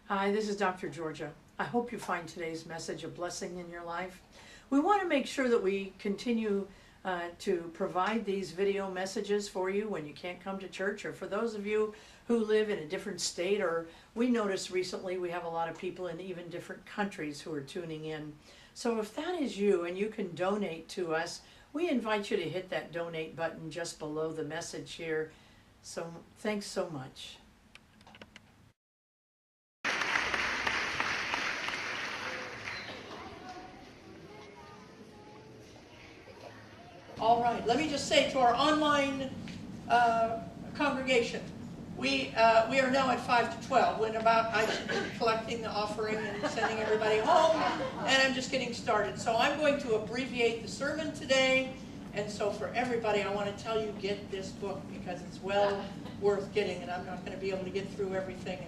Hi, this is Dr. Georgia. I hope you find today's message a blessing in your life. We want to make sure that we continue to provide these video messages for you when you can't come to church, or for those of you who live in a different state, or we noticed recently we have a lot of people in even different countries who are tuning in. So if that is you and you can donate to us, we invite you to hit that donate button just below the message here. So thanks so much. All right, let me just say to our online congregation, we are now at 5 to 12. When about I should be collecting the offering and sending everybody home, and I'm just getting started. So I'm going to abbreviate the sermon today, and so for everybody, I want to tell you, get this book because it's well worth getting, and I'm not going to be able to get through everything,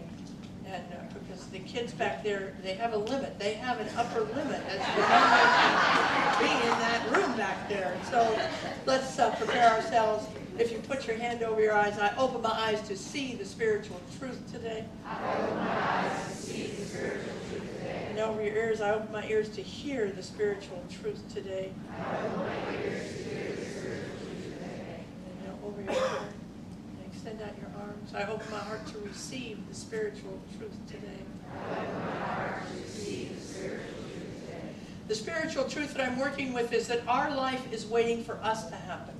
and because the kids back there, they have a limit. They have an upper limit as to being in that room back there. So let's prepare ourselves. If you put your hand over your eyes, I open my eyes to see the spiritual truth today. I open my eyes to see the spiritual truth today. And over your ears, I open my ears to hear the spiritual truth today. I open my ears to hear the spiritual truth today. And now over your heart, and extend out your arms. I open my heart to receive the spiritual truth today. I open my heart to receive the spiritual truth today. The spiritual truth that I'm working with is that our life is waiting for us to happen.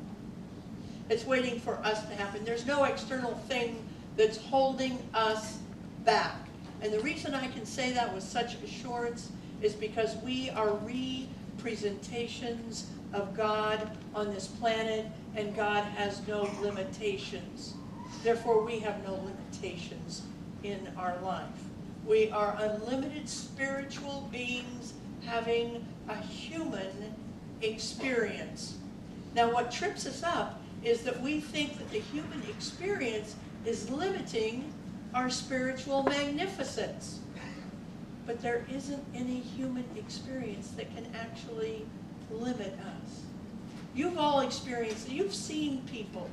It's waiting for us to happen. There's no external thing that's holding us back. And the reason I can say that with such assurance is because we are representations of God on this planet, and God has no limitations. Therefore, we have no limitations in our life. We are unlimited spiritual beings having a human experience. Now, what trips us up is that we think that the human experience is limiting our spiritual magnificence. But there isn't any human experience that can actually limit us. You've all experienced it. You've seen people.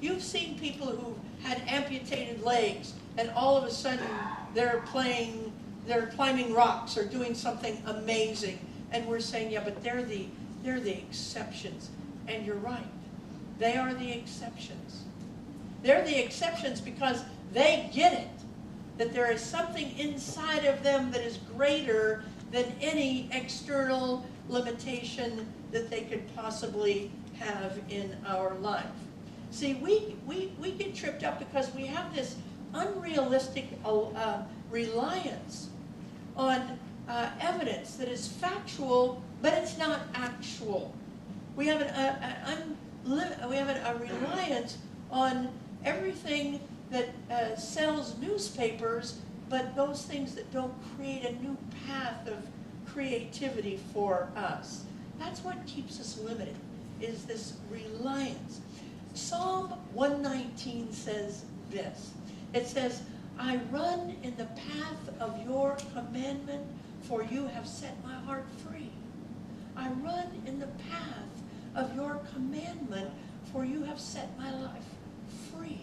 You've seen people who've had amputated legs, and all of a sudden they're climbing rocks or doing something amazing. And we're saying, yeah, but they're the exceptions. And you're right. They are the exceptions. They're the exceptions because they get it, that there is something inside of them that is greater than any external limitation that they could possibly have in our life. See, we get tripped up because we have this unrealistic reliance on evidence that is factual, but it's not actual. We have a reliance on everything that sells newspapers, but those things that don't create a new path of creativity for us. That's what keeps us limited, is this reliance. Psalm 119 says this. It says, I run in the path of your commandment, for you have set my heart free. I run in the path of your commandment, for you have set my life free.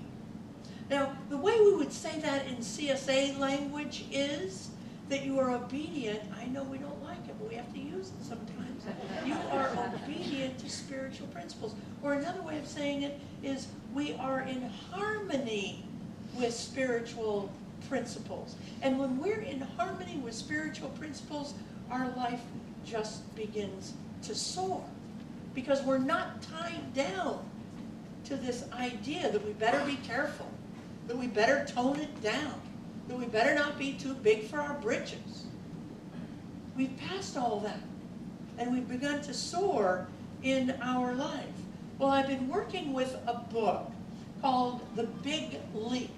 Now, the way we would say that in CSA language is that you are obedient. I know we don't like it, but we have to use it sometimes. You are obedient to spiritual principles. Or another way of saying it is we are in harmony with spiritual principles. And when we're in harmony with spiritual principles, our life just begins to soar. Because we're not tied down to this idea that we better be careful, that we better tone it down, that we better not be too big for our britches. We've passed all that, and we've begun to soar in our life. Well, I've been working with a book called The Big Leap.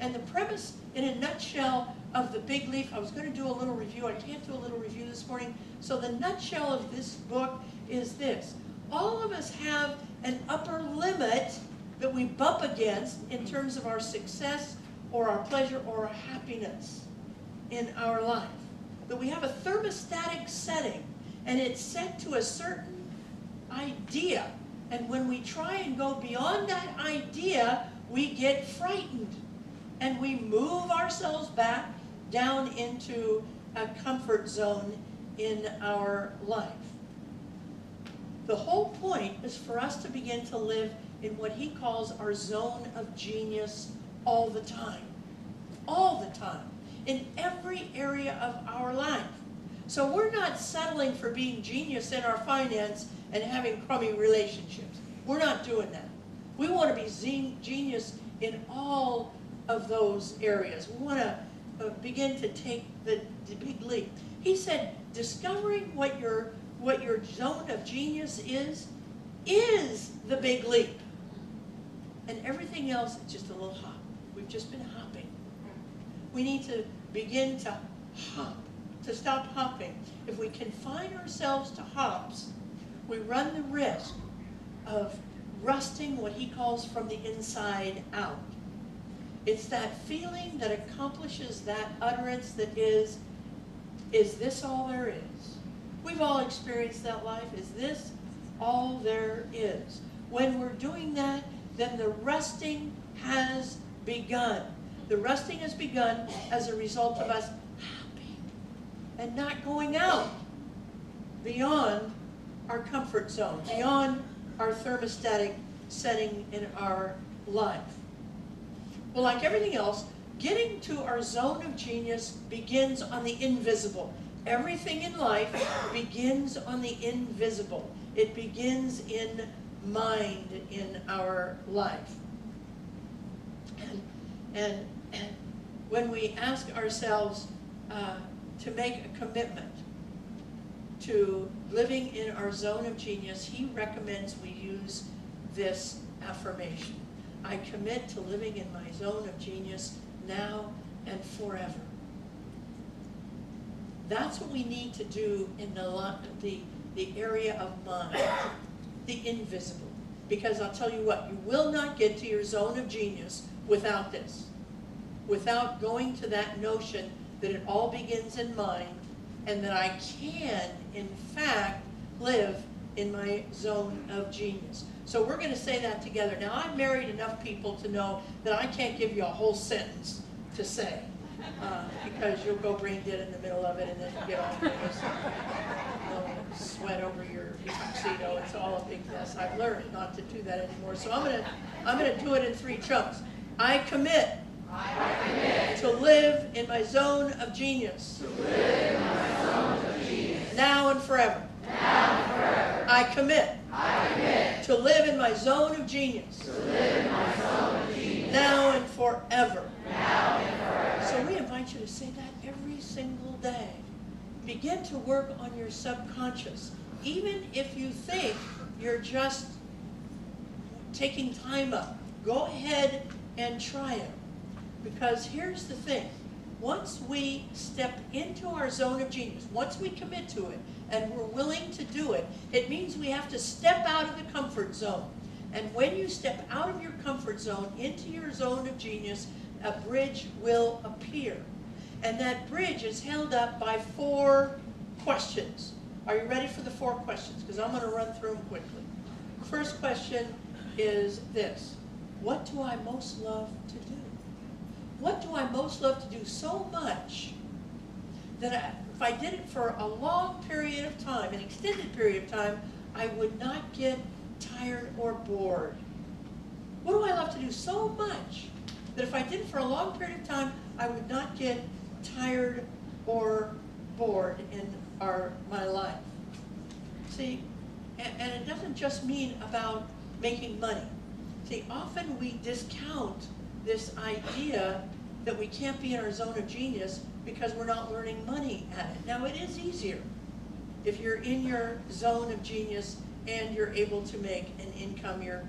And the premise, in a nutshell, of The Big Leap, I was going to do a little review. I can't do a little review this morning. So the nutshell of this book is this. All of us have an upper limit that we bump against in terms of our success or our pleasure or our happiness in our life. That we have a thermostatic setting, and it's set to a certain idea. And when we try and go beyond that idea, we get frightened. And we move ourselves back down into a comfort zone in our life. The whole point is for us to begin to live in what he calls our zone of genius all the time. All the time. In every area of our life. So we're not settling for being genius in our finance and having crummy relationships. We're not doing that. We want to be genius in all of those areas. We want to begin to take the big leap. He said, discovering what your zone of genius is the big leap. And everything else is just a little hop. We've just been hopping. We need to begin to hop, to stop hopping. If we confine ourselves to hops, we run the risk of rusting what he calls from the inside out. It's that feeling that accomplishes that utterance that is this all there is? We've all experienced that life. Is this all there is? When we're doing that, then the rusting has begun. The rusting has begun as a result of us hopping and not going out beyond our comfort zone, beyond our thermostatic setting in our life. Well, like everything else, getting to our zone of genius begins on the invisible. Everything in life begins on the invisible. It begins in mind in our life. And when we ask ourselves to make a commitment to living in our zone of genius, he recommends we use this affirmation. I commit to living in my zone of genius now and forever. That's what we need to do in the area of mind, the invisible. Because I'll tell you what, you will not get to your zone of genius without this. Without going to that notion that it all begins in mind and that I can, in fact, live in my zone of genius. So we're going to say that together. Now, I've married enough people to know that I can't give you a whole sentence to say because you'll go brain dead in the middle of it and then you get all nervous and sweat over your tuxedo. It's all a big mess. I've learned not to do that anymore. So I'm going to do it in 3 chunks. I commit to live in my zone of genius. Now and forever. I commit to live in my zone of genius. Now and forever. So we invite you to say that every single day. Begin to work on your subconscious. Even if you think you're just taking time up, go ahead and try it. Because here's the thing. Once we step into our zone of genius, once we commit to it, and we're willing to do it, it means we have to step out of the comfort zone. And when you step out of your comfort zone into your zone of genius, a bridge will appear. And that bridge is held up by 4 questions. Are you ready for the 4 questions? Because I'm going to run through them quickly. First question is this. What do I most love to do? What do I most love to do so much that if I did it for a long period of time, an extended period of time, I would not get tired or bored? What do I love to do so much that if I did it for a long period of time, I would not get tired or bored in my life? See, and it doesn't just mean about making money. See, often we discount this idea that we can't be in our zone of genius because we're not learning money at it. Now, it is easier if you're in your zone of genius and you're able to make an income you're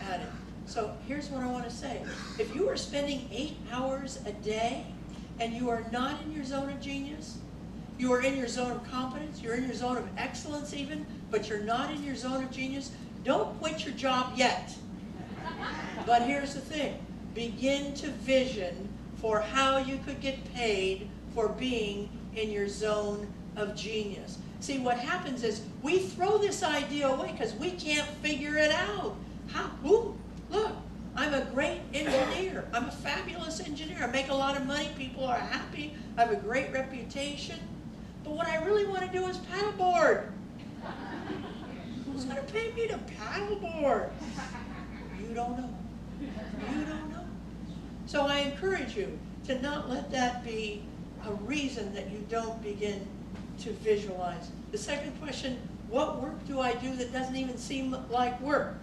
at it. So here's what I want to say. If you are spending 8 hours a day and you are not in your zone of genius, you are in your zone of competence, you're in your zone of excellence even, but you're not in your zone of genius, don't quit your job yet. But here's the thing. Begin to vision for how you could get paid for being in your zone of genius. See, what happens is we throw this idea away because we can't figure it out. Look, I'm a great engineer. I'm a fabulous engineer. I make a lot of money. People are happy. I have a great reputation. But what I really want to do is paddleboard. Who's going to pay me to paddleboard? You don't know. You don't know. So I encourage you to not let that be a reason that you don't begin to visualize. The second question, what work do I do that doesn't even seem like work?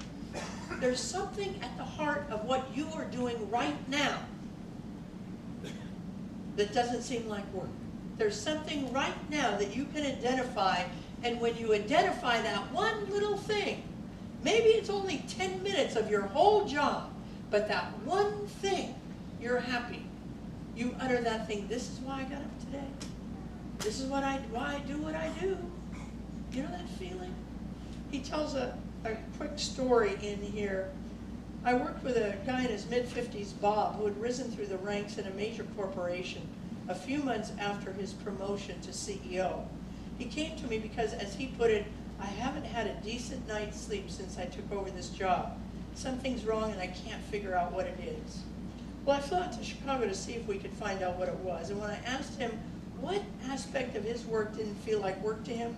There's something at the heart of what you are doing right now that doesn't seem like work. There's something right now that you can identify, and when you identify that one little thing, maybe it's only 10 minutes of your whole job, but that one thing, you're happy. You utter that thing, this is why I got up today. This is why I do what I do. You know that feeling? He tells a quick story in here. I worked with a guy in his mid-50s, Bob, who had risen through the ranks in a major corporation a few months after his promotion to CEO. He came to me because, as he put it, I haven't had a decent night's sleep since I took over this job. Something's wrong and I can't figure out what it is. Well, I flew out to Chicago to see if we could find out what it was. And when I asked him what aspect of his work didn't feel like work to him,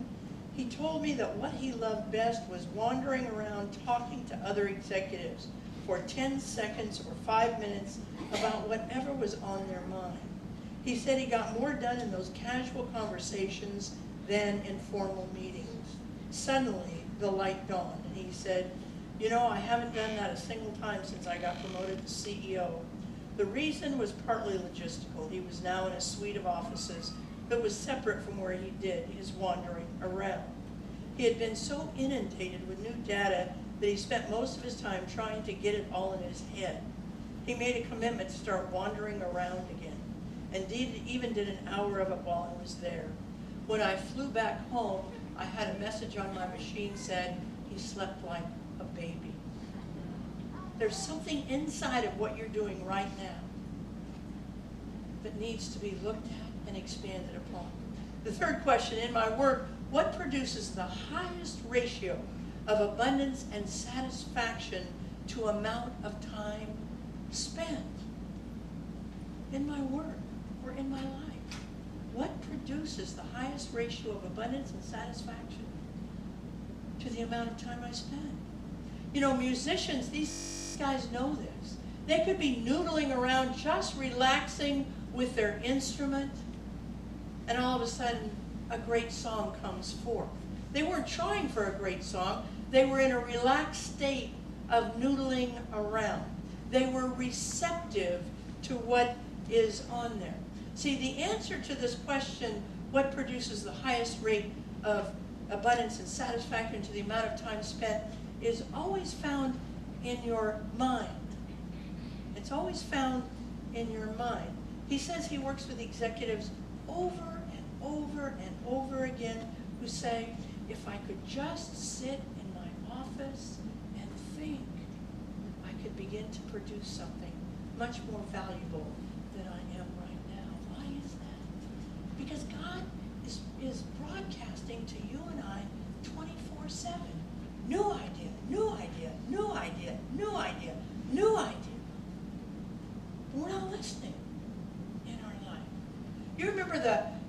he told me that what he loved best was wandering around talking to other executives for 10 seconds or 5 minutes about whatever was on their mind. He said he got more done in those casual conversations than in formal meetings. Suddenly, the light dawned, and he said, you know, I haven't done that a single time since I got promoted to CEO. The reason was partly logistical. He was now in a suite of offices that was separate from where he did his wandering around. He had been so inundated with new data that he spent most of his time trying to get it all in his head. He made a commitment to start wandering around again. Indeed, even did an hour of it while I was there. When I flew back home, I had a message on my machine said, he slept like a baby. There's something inside of what you're doing right now that needs to be looked at and expanded upon. The third question, in my work, what produces the highest ratio of abundance and satisfaction to amount of time spent? In my work or in my life, what produces the highest ratio of abundance and satisfaction to the amount of time I spend? You know, musicians, these guys know this. They could be noodling around, just relaxing with their instrument, and all of a sudden, a great song comes forth. They weren't trying for a great song. They were in a relaxed state of noodling around. They were receptive to what is on there. See, the answer to this question, what produces the highest rate of abundance and satisfaction to the amount of time spent, is always found in your mind. It's always found in your mind. He says he works with executives over and over and over again who say, if I could just sit in my office and think, I could begin to produce something much more valuable than I am right now. Why is that? Because God is broadcasting to you and I 24/7. New idea, new idea, new idea, new idea, new idea. We're not listening in our life. You remember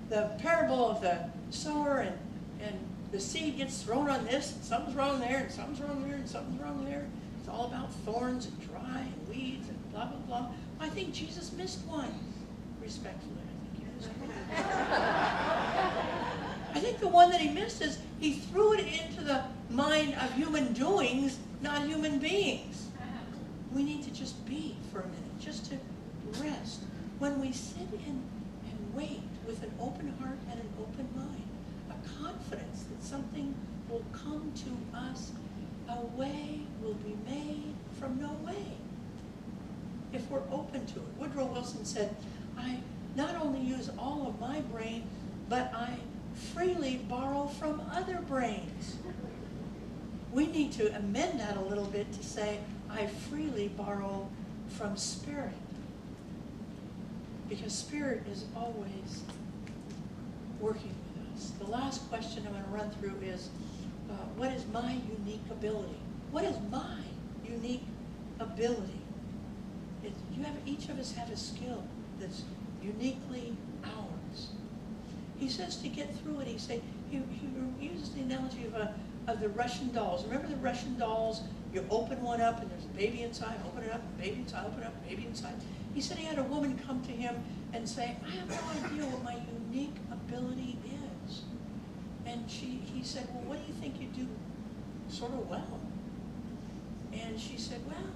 the parable of the sower and the seed gets thrown on this, and something's wrong there, and something's wrong there, and something's wrong there. It's all about thorns and dry and weeds and blah, blah, blah. I think Jesus missed one. Respectfully, I think he missed one. I think the one that he missed is he threw it into the mind of human doings, not human beings. We need to just be for a minute, just to rest. When we sit and wait with an open heart and an open mind, a confidence that something will come to us, a way will be made from no way, if we're open to it. Woodrow Wilson said, I not only use all of my brain, but I freely borrow from other brains. We need to amend that a little bit to say, I freely borrow from spirit. Because spirit is always working with us. The last question I'm going to run through is, what is my unique ability? What is my unique ability? each of us have a skill that's uniquely ours. He says to get through it, he uses the analogy of the Russian dolls. Remember the Russian dolls? You open one up and there's a baby inside, open it up, baby inside, open it up, baby inside. He said he had a woman come to him and say, I have no idea what my unique ability is. And he said, well, what do you think you do sort of well? And she said, well,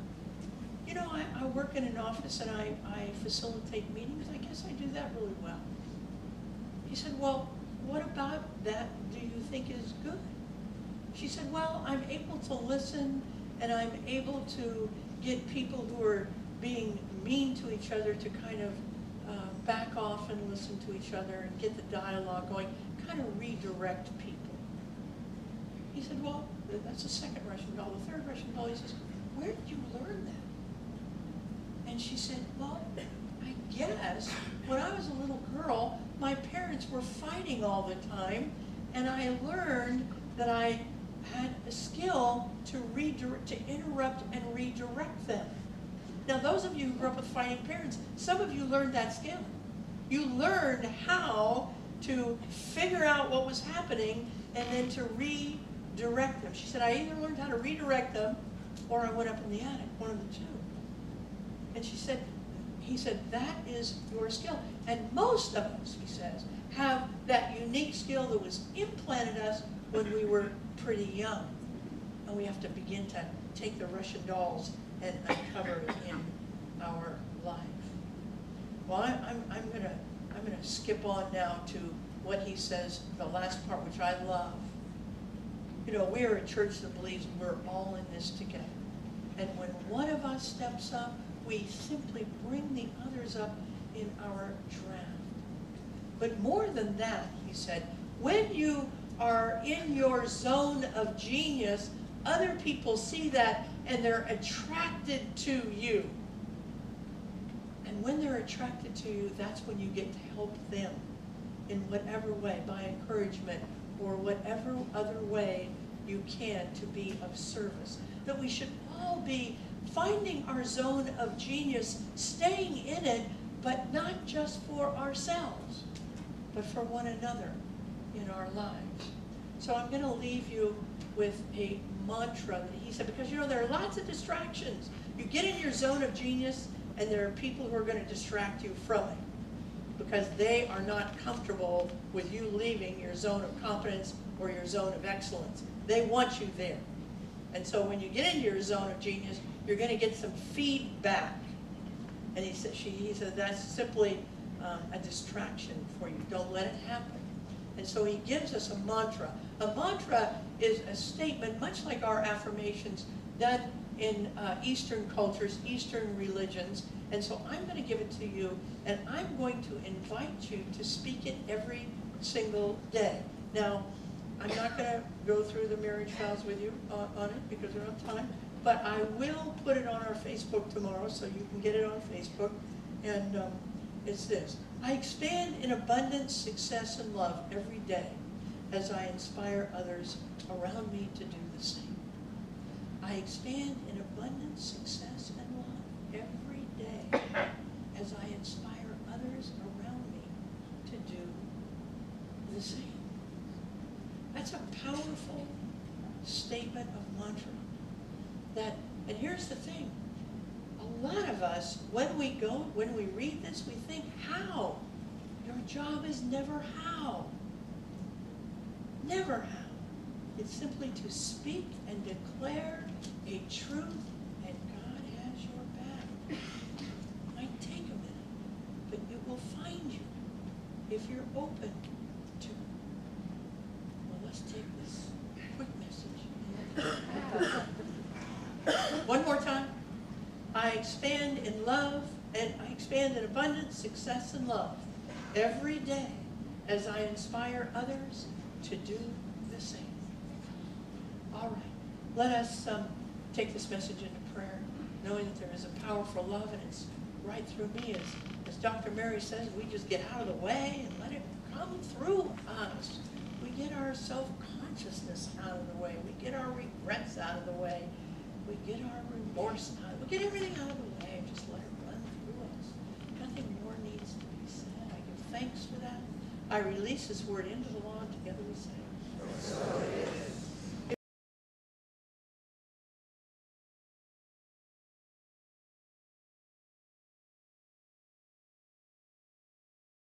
you know, I work in an office and I facilitate meetings. I guess I do that really well. He said, well, what about that do you think is good? She said, well, I'm able to listen and I'm able to get people who are being mean to each other to kind of back off and listen to each other and get the dialogue going, kind of redirect people. He said, well, that's the second Russian doll. The third Russian doll, he says, where did you learn that? And she said, well, I guess when I was a little girl, my parents were fighting all the time, and I learned that I had a skill to interrupt and redirect them. Now, those of you who grew up with fighting parents, some of you learned that skill. You learned how to figure out what was happening and then to redirect them. She said, I either learned how to redirect them or I went up in the attic, one of the two. And he said, that is your skill. And most of us, he says, have that unique skill that was implanted us when we were pretty young. And we have to begin to take the Russian dolls and uncover it in our life. Well, I'm gonna skip on now to what he says, the last part, which I love. You know, we are a church that believes we're all in this together. And when one of us steps up, we simply bring the others up in our draft. But more than that, he said, when you are in your zone of genius, other people see that and they're attracted to you. And when they're attracted to you, that's when you get to help them in whatever way, by encouragement or whatever other way you can to be of service. That we should all be finding our zone of genius, staying in it, but not just for ourselves, but for one another in our lives. So I'm going to leave you with a mantra that he said, because you know there are lots of distractions. You get in your zone of genius and there are people who are going to distract you from it because they are not comfortable with you leaving your zone of competence or your zone of excellence. They want you there. And so when you get into your zone of genius, you're going to get some feedback. And he said that's simply a distraction for you. Don't let it happen. And so he gives us a mantra. A mantra is a statement, much like our affirmations, done in Eastern cultures, Eastern religions. And so I'm going to give it to you, and I'm going to invite you to speak it every single day. Now, I'm not going to go through the marriage vows with you on it because we don't have time, but I will put it on our Facebook tomorrow so you can get it on Facebook. And it's this: I expand in abundance, success, and love every day as I inspire others around me to do the same. I expand in abundance, success, and love every day as I inspire others around me to do the same. That's a powerful statement of mantra. And here's the thing. A lot of us, when we read this, we think, how? Your job is never how. Never how. It's simply to speak and declare a truth, and God has your back. It might take a minute, but it will find you if you're open to it. Well, let's take this quick message. One more time. I expand in love, and I expand in abundance, success, and love every day as I inspire others to do the same. All right. Let us take this message into prayer, knowing that there is a powerful love, and it's right through me. As Dr. Mary says, we just get out of the way and let it come through us. We get our self-consciousness out of the way. We get our regrets out of the way. We get our remorse out of the way. We get everything out of the way and just let it run I release his word into the law, and together we stand.